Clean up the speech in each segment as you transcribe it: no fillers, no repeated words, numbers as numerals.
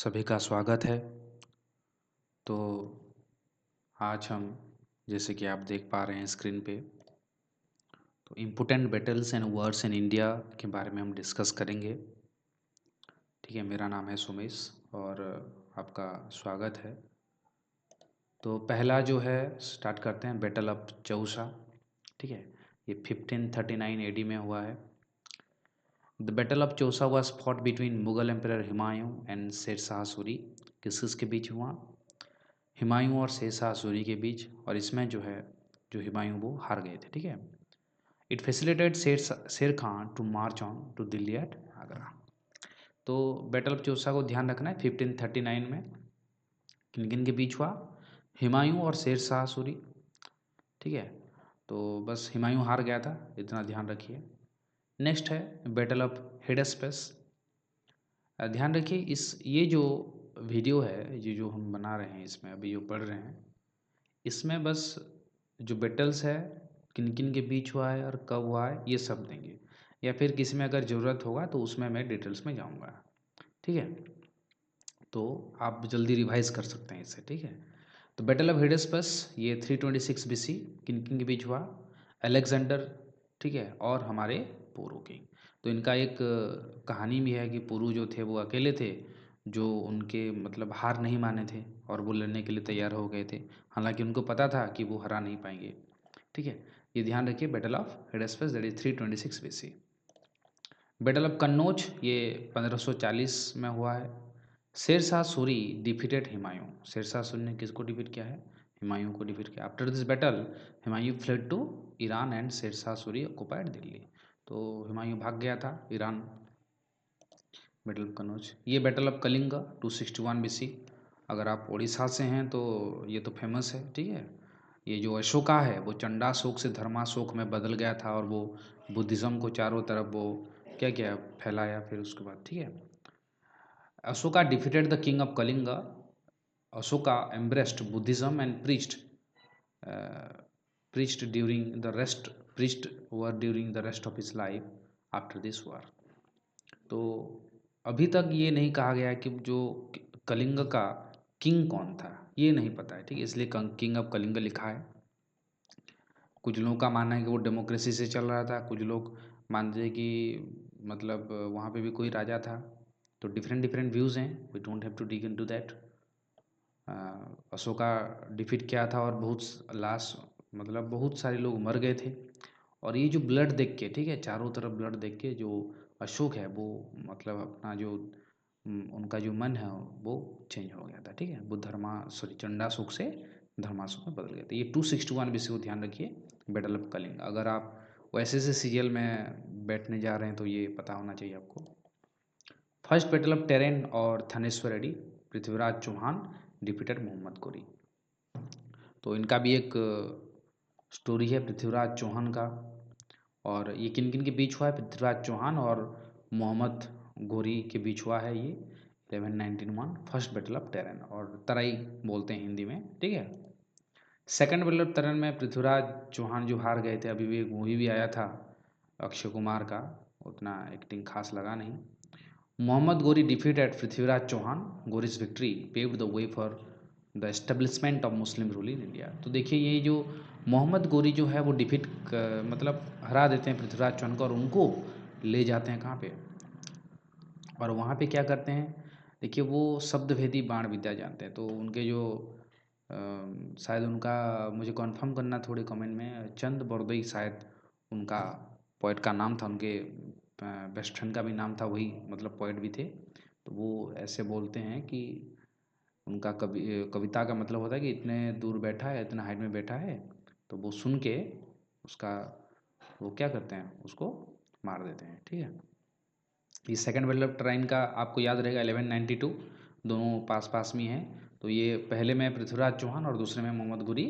सभी का स्वागत है। तो आज हम जैसे कि आप देख पा रहे हैं स्क्रीन पे, तो important battles and words in India के बारे में हम डिस्कस करेंगे। ठीक है, मेरा नाम है सुमेश और आपका स्वागत है। तो पहला जो है स्टार्ट करते हैं, बैटल ऑफ चौसा। ठीक है, ये 1539 एडी में हुआ है। The battle of Chausa was fought between Mughal emperor Humayun and Sher Shah Suri. किसके बीच हुआ? हुमायूं और शेर शाह सूरी के बीच। और इसमें जो है, जो हुमायूं वो हार गए थे। ठीक है, it facilitate Sher Khan to march on to Delhi at Agra. तो बैटल ऑफ चौसा को ध्यान रखना है, 1539 में किन किन के बीच हुआ? हुमायूं और शेर शाह सूरी। ठीक है, तो बस हुमायूं हार गया था, इतना ध्यान रखिए। नेक्स्ट है बैटल ऑफ हिडस्पेस। ध्यान रखिए, ये जो वीडियो है, ये जो हम बना रहे हैं, इसमें अभी जो पढ़ रहे हैं, इसमें बस जो बैटल्स है किन किन के बीच हुआ है और कब हुआ है ये सब देंगे, या फिर किसी में अगर ज़रूरत होगा तो उसमें मैं डिटेल्स में जाऊंगा। ठीक है, तो आप जल्दी रिवाइज कर सकते हैं इससे। ठीक है, तो बैटल ऑफ हिडस्पस ये 326 BC किन किन के बीच हुआ? अलेक्जेंडर, ठीक है, और हमारे पुरु किंग। तो इनका एक कहानी भी है कि पुरु जो थे वो अकेले थे, जो उनके मतलब हार नहीं माने थे और वो लड़ने के लिए तैयार हो गए थे, हालांकि उनको पता था कि वो हरा नहीं पाएंगे। ठीक है, ये ध्यान रखिए, battle of Hydaspes that is 326 BC। Battle of Kannauj ये 1540 में हुआ है। शेर शाह सूरी डिफीटेड हुमायूं। शेर शाह सूरी ने किसको डिफीट किया है? हुमायूं को डिफीट किया। After this battle Humayun fled to Iran and Sher Shah Suri occupied Delhi. तो हुमायूं भाग गया था ईरान। Battle of Kannauj. ये बैटल ऑफ कलिंगा 261 BC। अगर आप उड़ीसा से हैं तो ये तो फेमस है। ठीक है, ये जो अशोका है वो चंडाशोक से धर्माशोक में बदल गया था और वो बुद्धिज़्म को चारों तरफ वो क्या क्या फैलाया फिर उसके बाद। ठीक है, Ashoka defeated the king of Kalinga. Ashoka embraced Buddhism and preached during the rest preached war during the rest of his life after this war। तो अभी तक ये नहीं कहा गया कि जो कलिंग का किंग कौन था, ये नहीं पता है। ठीक है, इसलिए किंग ऑफ कलिंग लिखा है। कुछ लोगों का मानना है कि वो डेमोक्रेसी से चल रहा था, कुछ लोग मानते हैं कि मतलब वहाँ पे भी कोई राजा था। तो डिफरेंट डिफरेंट व्यूज़ हैं, we don't have to dig into that. Ashoka defeat किया था और बहुत लास्ट मतलब बहुत सारे लोग मर गए थे। और ये जो ब्लड देख के, ठीक है, चारों तरफ ब्लड देख के जो अशोक है वो मतलब अपना जो उनका जो मन है वो चेंज हो गया था। ठीक है, वो चंडाशोक से धर्माशोक में बदल गए थे। ये 261 BC को ध्यान रखिए, बैटल ऑफ कलिंग। अगर आप वैसे से सीरियल में बैठने जा रहे हैं तो ये पता होना चाहिए आपको। फर्स्ट बैटल ऑफ टेरेन और थानेश्वर रेड्डी। पृथ्वीराज चौहान डिफीटेड मोहम्मद गोरी। तो इनका भी एक स्टोरी है पृथ्वीराज चौहान का। और ये किन किन के बीच हुआ है? पृथ्वीराज चौहान और मोहम्मद गोरी के बीच हुआ है ये 1191 फर्स्ट बैटल ऑफ टेरन, और तराई बोलते हैं हिंदी में। ठीक है, सेकंड बैटल ऑफ टेरन में पृथ्वीराज चौहान जो हार गए थे। अभी भी एक मूवी भी आया था अक्षय कुमार का, उतना एक्टिंग खास लगा नहीं। Mohammad Ghori defeated Prithviraj Chauhan. Ghori's victory paved the way for the establishment of Muslim rule in India. तो देखिए, ये जो मोहम्मद गोरी जो है वो मतलब हरा देते हैं पृथ्वीराज चौहान को और उनको ले जाते हैं कहाँ पे, और वहाँ पे क्या करते हैं? देखिए, वो शब्दभेदी बाण विद्या जानते हैं। तो उनके जो शायद उनका, मुझे कंफर्म करना थोड़े कमेंट में, चंद बरदई शायद उनका पोइट का नाम था। उनके बेस्ट फ्रेंड का भी नाम था वही, मतलब पोइट भी थे। तो वो ऐसे बोलते हैं कि उनका कविता का मतलब होता है कि इतने दूर बैठा है, इतना हाइट में बैठा है, तो वो सुन के उसका वो क्या करते हैं, उसको मार देते हैं। ठीक है, ये सेकंड बैटल ऑफ ट्राइन का आपको याद रहेगा 1192, दोनों पास पास में हैं। तो ये पहले में पृथ्वीराज चौहान और दूसरे में मोहम्मद गुरी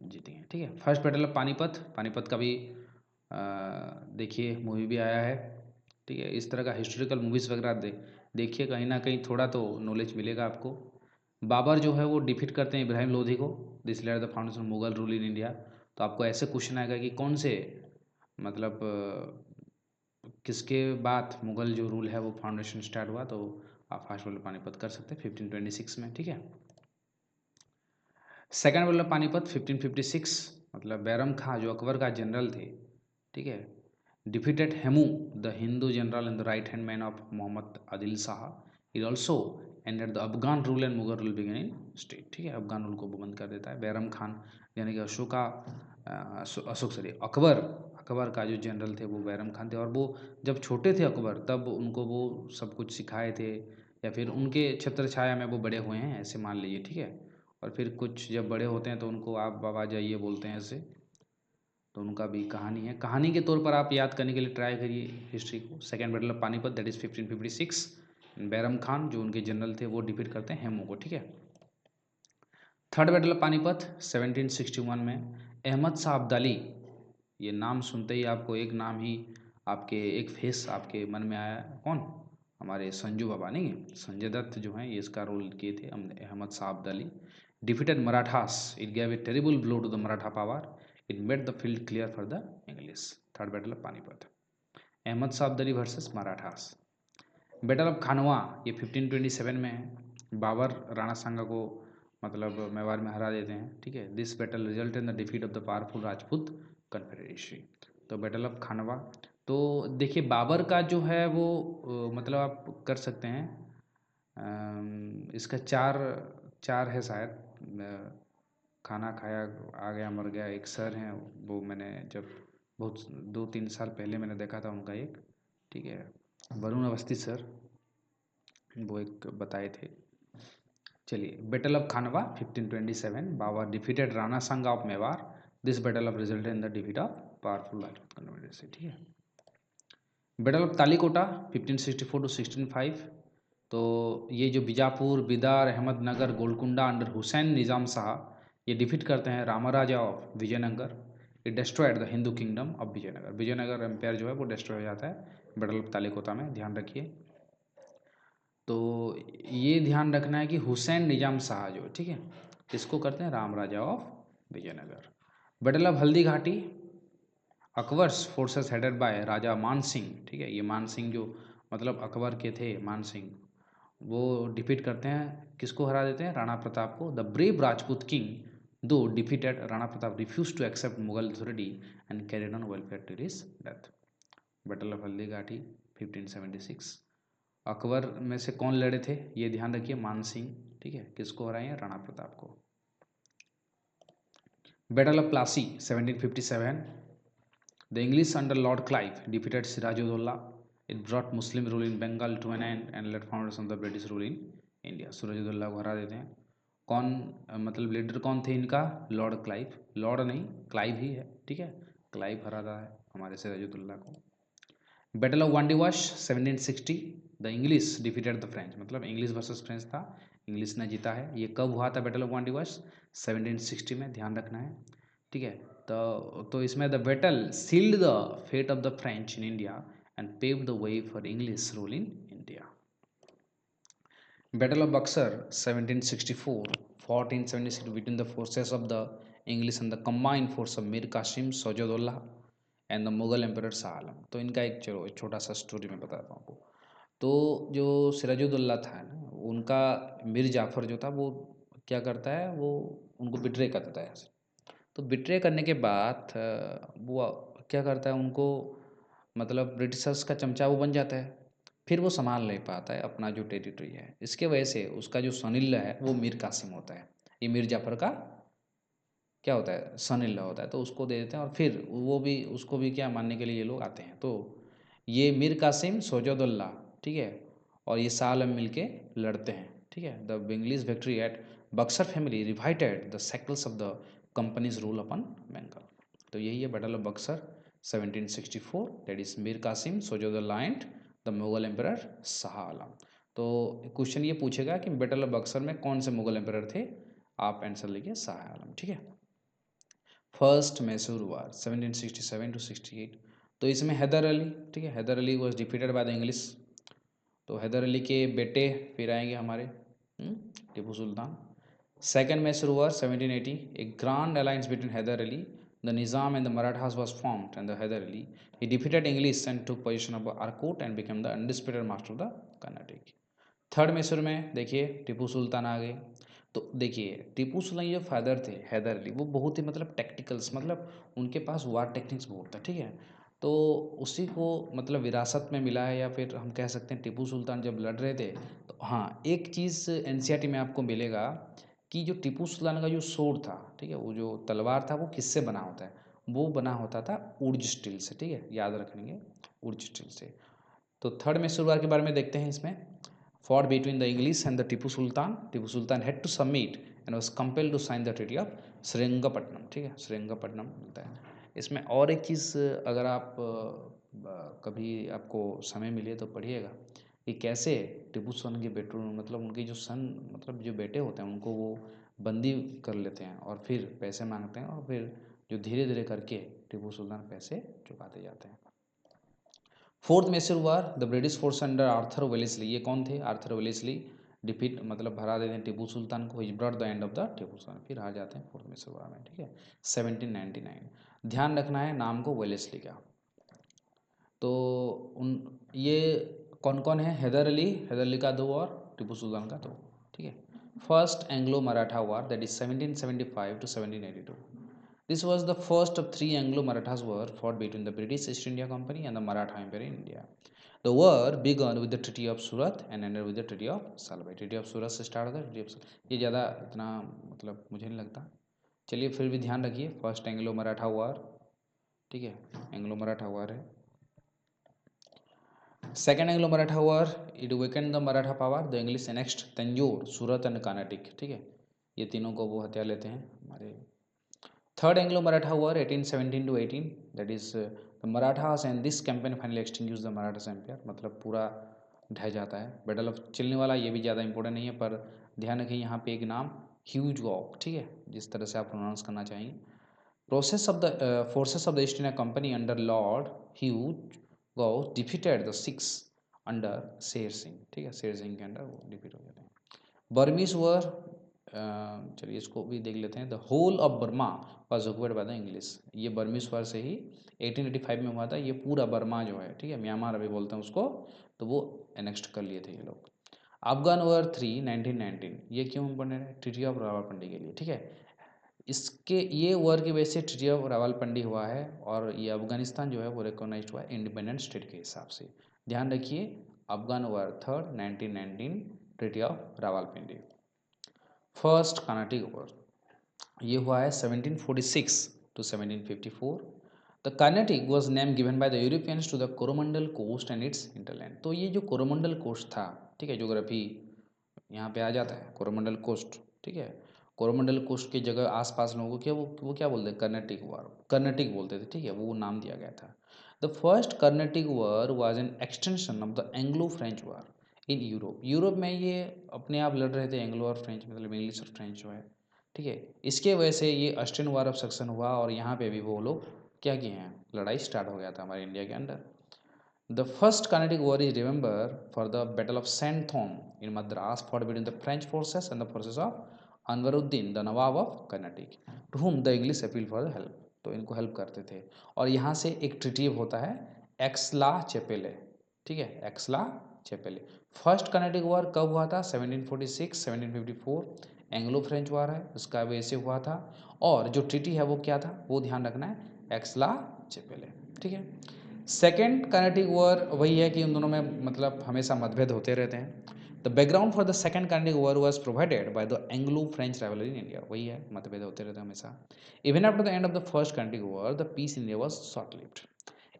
जीते हैं। ठीक है, first battle of Panipat. Panipat का भी देखिए मूवी भी आया है। ठीक है, इस तरह का हिस्टोरिकल मूवीज़ वगैरह देखिए, कहीं ना कहीं थोड़ा तो नॉलेज मिलेगा आपको। बाबर जो है वो डिफीट करते हैं इब्राहिम लोधी को। This led the foundation Mughal rule in India. तो आपको ऐसे क्वेश्चन आएगा कि कौन से मतलब किसके बाद मुगल जो रूल है वो फाउंडेशन स्टार्ट हुआ। तो आप फर्स्ट बैटल ऑफ पानीपत कर सकते हैं 1526 में, ठीक है। सेकेंड बैटल ऑफ पानीपत 1556, मतलब बैरम खां जो अकबर का जनरल थे, ठीक है, defeated Hemu the Hindu general and the right hand man of Mohammad Adil Shah. It also ended the Afghan rule and Mughal rule begin in state, ठीक है, अफगान रूल को बंद कर देता है। बैरम खान यानी कि अकबर का जो जनरल थे वो बैरम खान थे, और वो जब छोटे थे अकबर तब उनको वो सब कुछ सिखाए थे, या फिर उनके छत्र छाया में वो बड़े हुए हैं, ऐसे मान लीजिए, ठीक है। और फिर कुछ जब बड़े होते हैं तो उनको आप बाबा जाइए बोलते हैं ऐसे, तो उनका भी कहानी है। कहानी के तौर पर आप याद करने के लिए ट्राई करिए हिस्ट्री को। Second battle of Panipat that is 1556, Bairam Khan जो उनके जनरल थे वो डिफीट करते हैं हेमू को, ठीक है। थर्ड बैटल ऑफ पानीपत 1761 में अहमद शाह अब्दाली, ये नाम सुनते ही आपको एक नाम ही आपके एक फेस आपके मन में आया, कौन? हमारे संजू बाबा, नहीं, संजय दत्त जो हैं ये इसका रोल किए थे। Ahmad Shah Abdali defeated Marathas, it gave a terrible blow to the Maratha power, it made the field clear for the English. Third battle of Panipat, Ahmad Shah Abdali versus Marathas. Battle of Khanwa ये 1527 में है। बाबर राणा सांगा को मतलब मेवाड़ में हरा देते हैं, ठीक है। This battle result in the defeat of the powerful Rajput confederacy. तो बैटल ऑफ खानवा, तो देखिए बाबर का जो है वो मतलब आप कर सकते हैं, इसका चार चार है शायद। खाना खाया आ गया मर गया, एक सर हैं, वो मैंने जब बहुत 2-3 साल पहले मैंने देखा था उनका एक, ठीक है, वरुण अवस्थी सर, वो एक बताए थे। चलिए, battle of Khanwa 1527, Babur defeated Rana Sanga of Mewar, this battle of result in the defeat of powerful Rajput confederacy, ठीक है। बैटल ऑफ तालीकोटा 1564 टू 1605, तो ये जो बीजापुर, बिदार, अहमदनगर, गोलकुंडा अंडर हुसैन निज़ाम शाह ये डिफीट करते हैं Ramaraja of Vijayanagara. It destroyed the Hindu kingdom of Vijayanagara. Vijayanagara empire जो है वो डिस्ट्रॉय हो जाता है बैटल ऑफ तालीकोटा में, ध्यान रखिए। तो ये ध्यान रखना है कि हुसैन निजाम शाह जो, ठीक है, इसको करते हैं राम राजा of Vijayanagar. Battle of Haldi घाटी, अकबर्स फोर्सेस हेडेड बाय राजा मान सिंह, ठीक है, ये मान सिंह जो मतलब अकबर के थे, मान सिंह, वो डिफीट करते हैं, किसको हरा देते हैं? राणा प्रताप को। The brave Rajput king though defeated Rana Pratap refuse to accept Mughal authority and carried on welfare till his death. Battle of Haldi Ghati 1576। Akbar में से कौन लड़े थे ये ध्यान रखिए, मान सिंह, ठीक है, किसको हराए? राणा प्रताप को। Battle of Plassey 1757, the English under Lord Clive defeated Sirajuddaulah, it brought Muslim rule in Bengal to an end laid foundation of the British rule in India. Sirajuddaulah को हरा देते हैं। कौन मतलब लीडर कौन थे इनका? लॉर्ड क्लाइव, लॉर्ड नहीं क्लाइव ही है, ठीक है, क्लाइव हराता है हमारे सिराजुद्दौला को। Battle of Wandiwash 1760, the English defeated the French, मतलब इंग्लिश वर्सेस फ्रेंच था, इंग्लिश ने जीता है। ये कब हुआ था बैटल ऑफ वांडीवाश? 1760 में, ध्यान रखना है, ठीक है। तो इसमें the battle sealed the fate of the French in India and paved the way for English rule in India. Battle of Buxar 1764, 1476 between the forces of the English and the combined force of Mir Qasim, Shujauddaula and the Mughal emperor Shah Alam. तो इनका एक चलो एक छोटा सा story मैं बताता हूँ आपको। तो जो सिराजुद्दौला था ना, उनका मीर जाफ़र जो था वो क्या करता है, वो उनको बिट्रे कर देता है ऐसे। तो बिट्रे करने के बाद वो क्या करता है, उनको मतलब ब्रिटिशर्स का चमचा वो बन जाता है। फिर वो संभाल नहीं पाता है अपना जो टेरिटरी है, इसके वजह से उसका जो सनिल्ला है वो मीर कासिम होता है। ये मीर जाफ़र का क्या होता है, सन इन लॉ होता है, तो उसको दे देते हैं। और फिर वो भी उसको भी क्या मानने के लिए ये लोग आते हैं। तो ये मीर कासिम, सौजदुल्ला, ठीक है, और ये शाह आलम मिल के लड़ते हैं, ठीक है। The English victory at Buxar finally riveted the shackles of the company's rule upon Bengal. तो यही है battle of Buxar 1764, that is Mir Qasim, Shujauddaula and the Mughal emperor Shah Alam. तो क्वेश्चन ये पूछेगा कि बैटल ऑफ बक्सर में कौन से मुगल एम्पर थे, आप आंसर लिखिए शाह आलम, ठीक है। फर्स्ट मैसूर वार 1767 टू 68, तो इसमें हैदर अली, ठीक है, Haider Ali was defeated by the English. तो हैदर अली के बेटे फिर आएंगे हमारे Tipu Sultan. Second Mysore war 1780, a grand alliance between Haider Ali, the Nizam and the Marathas was formed, and the Haider Ali he defeated English and took possession of Arcot and became the undisputed master of the Carnatic. Third Mysore में देखिए टीपू सुल्तान आ गए। तो देखिए टीपू सुल्तान जो फादर थे हैदर अली, वो बहुत ही मतलब टेक्टिकल्स, मतलब उनके पास वार टेक्निक्स बहुत था, ठीक है। तो उसी को मतलब विरासत में मिला है, या फिर हम कह सकते हैं टीपू सुल्तान जब लड़ रहे थे तो हाँ, एक चीज़ एनसीईआरटी में आपको मिलेगा कि जो टीपू सुल्तान का जो सोर्ड था, ठीक है, वो जो तलवार था वो किससे बना होता है, वो बना होता था उर्ज स्टील से, ठीक है, याद रखेंगे, उर्ज स्टील से। तो थर्ड मैसूर वार के बारे में देखते हैं इसमें। Fought between the English and the Tipu Sultan had to submit and was compelled to sign the treaty of Srirangapatnam, ठीक है, श्रीरंगपट्टनम मिलता है इसमें। और एक चीज़ अगर आप कभी आपको समय मिले तो पढ़िएगा कि कैसे टीपू सुल्तान के बेटों, मतलब उनके जो सन, मतलब जो बेटे होते हैं उनको वो बंदी कर लेते हैं और फिर पैसे मांगते हैं, और फिर जो धीरे धीरे करके टीपू सुल्तान पैसे चुकाते जाते हैं। Fourth Mysore war, the British force under Arthur Wellesley, ये कौन थे, आर्थर वेलेस्ली डिफीट, मतलब हरा देते हैं टीपू सुल्तान को, is brought the end of the Tipu Sultan, फिर हार जाते हैं फोर्थ मैसूर वार में, ठीक है, 1799। ध्यान रखना है नाम को वेलेस्ली का। तो उन ये कौन कौन है, हैदर अली का दो और टीपू सुल्तान का दो, ठीक है। First Anglo Maratha war, that is 1775 to 1782. This was the first of three Anglo-Marathas war fought between the British East India Company and the Maratha Empire in India. The war began with the Treaty of Surat and ended with the Treaty of Salbai. Treaty of Surat से start होता है, Treaty of Salbai ये ज़्यादा इतना मतलब मुझे नहीं लगता। चलिए फिर भी ध्यान रखिए, फर्स्ट एंग्लो मराठा वार, ठीक है, एंग्लो मराठा वार है। Second Anglo Maratha war, it weakened the Maratha power, the English next Tanjore, Surat and Carnatic, ठीक है, ये तीनों को वो हत्या लेते हैं हमारे। Third Anglo Maratha war 1817 to 18, that is the Marathas and this campaign finally extinguish the Marathas empire, मतलब पूरा ढह जाता है। बैटल ऑफ चिलने वाला, ये भी ज़्यादा इंपॉर्टेंट नहीं है, पर ध्यान रखिए यहाँ पे एक नाम ह्यूज गॉक, ठीक है, जिस तरह से आप प्रोनाउंस करना चाहिए। Process of the forces of the east India company under Lord huge Gogh defeated the six under Sher Singh, ठीक है, शेर सिंह के अंडर वो डिफीट हो जाते हैं। बर्मीज वर, चलिए इसको भी देख लेते हैं। The whole of Burma was occupied by the English, ये बर्मीज वर से ही 1885 में हुआ था। ये पूरा बर्मा जो है, ठीक है, म्यांमार अभी बोलते हैं उसको, तो वो एनेक्स्ट कर लिए थे ये लोग। अफगान वॉर 3 1919, ये क्यों इम्पोर्टेंट है, ट्रीटी ऑफ रावलपिंडी के लिए, ठीक है। इसके ये वॉर की वजह से ट्रीटी ऑफ रावलपिंडी हुआ है, और ये अफगानिस्तान जो है वो रिकॉग्नाइज हुआ है इंडिपेंडेंट स्टेट के हिसाब से। ध्यान रखिए, Afghan war third 1919, treaty of Rawalpindi. First Carnatic war, ये हुआ है 1746 to 1754। The Carnatic was name given by the Europeans to the Coromandel coast and its hinterland. तो ये जो कोरोमंडल कोस्ट था, ठीक है, ज्योग्राफी यहाँ पे आ जाता है, कोरोमंडल कोस्ट, ठीक है, कोरोमंडल कोस्ट की जगह आसपास लोगों को क्या वो क्या बोलते हैं, कर्नाटिक वार, कर्नाटिक बोलते थे, ठीक है, वो नाम दिया गया था। The first Carnatic war was an extension of the Anglo French war in Europe. Europe में ये अपने आप लड़ रहे थे, एंग्लो और फ्रेंच, मतलब इंग्लिश और फ्रेंच जो है, ठीक है। इसके वजह से ये ऑस्ट्रियन वार ऑफ सक्सेशन हुआ, और यहाँ पे भी वो लोग क्या किए हैं, लड़ाई स्टार्ट हो गया था हमारे इंडिया के अंदर। The first Carnatic war is remember for the battle of saint Thome in Madras, for between the French forces and the forces of Anwaruddin the nawab of Carnatic, to whom the English appeal for help. तो इनको help करते थे, और यहाँ से एक treaty होता है एक्सला चेपेले, ठीक है, एक्सला चेपेले। फर्स्ट कर्नाटिक वॉर कब हुआ था, 1746 1754, एंग्लो फ्रेंच वार है, उसका वैसे हुआ था। और जो ट्रीटी है वो क्या था, वो ध्यान रखना है, एक्सला चेपेले, ठीक है। सेकेंड कर्नाटिक वॉर वही है कि उन दोनों में मतलब हमेशा मतभेद होते रहते हैं। The background for the second Carnatic war was provided by the Anglo French rivalry in India, वही है, मतभेद होते रहते हैं हमेशा। Even after the end of the first Carnatic war the peace in India was short lived.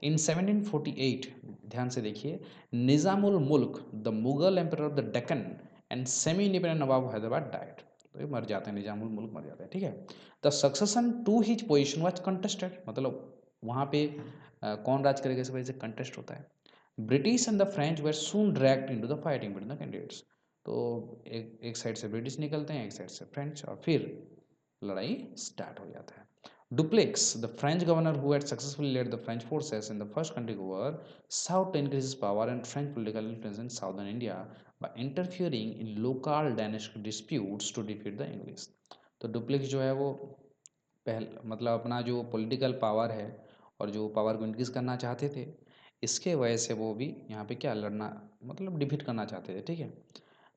In 1748, ध्यान से देखिए, Nizamul Mulk the Mughal emperor of the Deccan and semi independent nawab Hyderabad died, तो ये मर जाते हैं, निजामुल मुल्क मर जाते हैं, ठीक है। The succession to his position was contested, मतलब वहाँ पे कौन राज करेगा इस वजह से कंटेस्ट होता है। British and the French were soon dragged into the fighting between the candidates. तो एक साइड से ब्रिटिश निकलते हैं, एक साइड से फ्रेंच, और फिर लड़ाई स्टार्ट हो जाता है। Dupleix, the French governor who had successfully led the French forces in the First Continental War, sought to increase his power and French political influence in southern India by interfering in local dynastic disputes to defeat the English. तो duplex जो है वो मतलब अपना जो political power है और जो पावर को इंक्रीज करना चाहते थे, इसके वजह से वो भी यहाँ पे क्या लड़ना, मतलब डिफीट करना चाहते थे, ठीक है।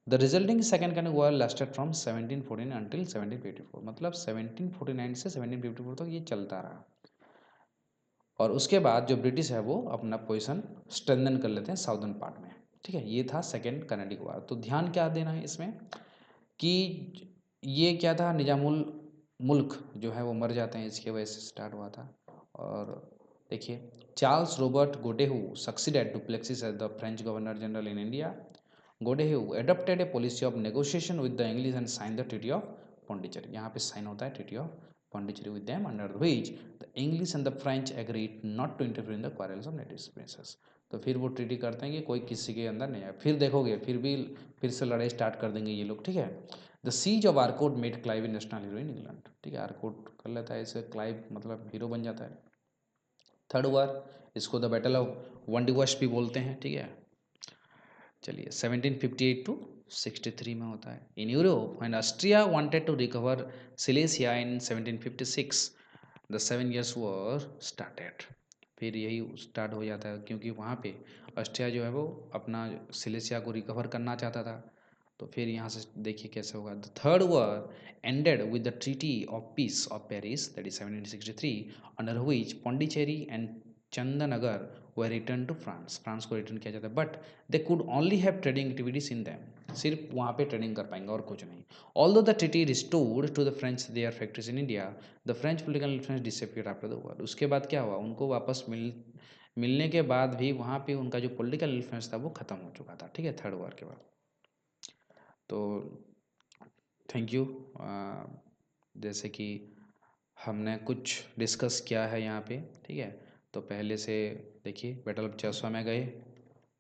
The resulting second कैनिक war lasted from 1714 until 1754, मतलब 1749 से 1754 तक ये चलता रहा। और उसके बाद जो ब्रिटिश है वो अपना पोजीशन स्ट्रेंथन कर लेते हैं साउदर्न पार्ट में। ठीक है, ये था सेकेंड कर्नाटिक वार। तो ध्यान क्या देना है इसमें कि ये क्या था, निजामुल मुल्क जो है वो मर जाते हैं, इसके वजह से स्टार्ट हुआ था। और देखिए, Charles Robert Godeheu succeeded Dupleix as the French governor general in India. Godeheu adopted a policy of negotiation with the English and signed the Treaty of Pondicherry। यहाँ पे साइन होता है Treaty of Pondicherry with them, under which the English and the French agreed not to interfere in the quarrels of native princes। तो फिर वो treaty करते हैं कि कोई किसी के अंदर नहीं है। फिर देखोगे फिर से लड़ाई स्टार्ट कर देंगे ये लोग। ठीक है, the siege of Arcot made Clive national hero in England. ठीक है, आर्कोट कर लेता है इसे, क्लाइव मतलब हीरो बन जाता है। थर्ड वार, इसको द बैटल ऑफ वंडीवश भी बोलते हैं। ठीक है, चलिए 1758 टू 63 में होता है। In Europe when Austria wanted to recover Silesia in 1756 the 7 years war started. फिर यही स्टार्ट हो जाता है, क्योंकि वहाँ पे ऑस्ट्रिया जो है वो अपना सिलेसिया को रिकवर करना चाहता था। तो फिर यहाँ से देखिए कैसे होगा। The third war ended with the treaty of peace of Paris, that is 1763, under which Pondicherry and Chandannagar were return to France. France को रिटर्न किया जाता है, but they could only have trading activities in them. सिर्फ वहाँ पे trading कर पाएंगे और कुछ नहीं। Although the treaty restored to the French their factories in India, the French political influence disappeared after the war. उसके बाद क्या हुआ, उनको वापस मिलने के बाद भी वहाँ पे उनका जो पॉलिटिकल इन्फ्लुएंस था वो खत्म हो चुका था। ठीक है, थर्ड वॉर के बाद। तो थैंक यू। जैसे कि हमने कुछ डिस्कस किया है यहाँ पे। ठीक है, तो पहले से देखिए, बैटल ऑफ चौसा में गए।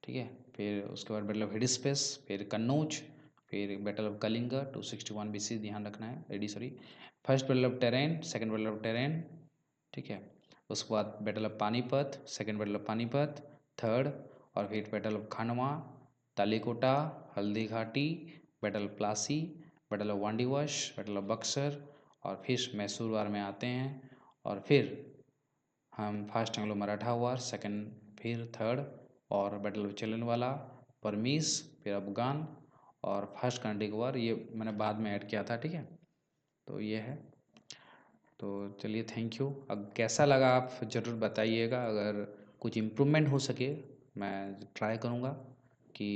ठीक है, फिर उसके बाद बैटल ऑफ हिडिस्पेस, फिर कन्नौज, फिर बैटल ऑफ कलिंगा 261 BC, ध्यान रखना है, AD sorry. First battle of Tarain, second battle of Tarain. ठीक है, उसके बाद battle of Panipat, second battle of Panipat, third. और फिर battle of Khanwa, Talikota, Haldi Ghati, battle of Plassey, battle of Wandiwash, battle of Buxar, और फिर मैसूर वार में आते हैं। और फिर हम फर्स्ट एंग्लो मराठा वार, सेकंड, फिर थर्ड, और बैटल ऑफ चिलनवाला, परमीस, फिर अफगान, और फर्स्ट कर्नाटिक वार, ये मैंने बाद में ऐड किया था। ठीक है, तो ये है। तो चलिए, थैंक यू। अब कैसा लगा आप ज़रूर बताइएगा। अगर कुछ इम्प्रूवमेंट हो सके मैं ट्राई करूँगा कि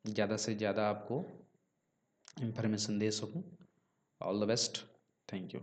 ज़्यादा से ज़्यादा आपको इंफॉर्मेशन दे सकूँ। All the best, thank you.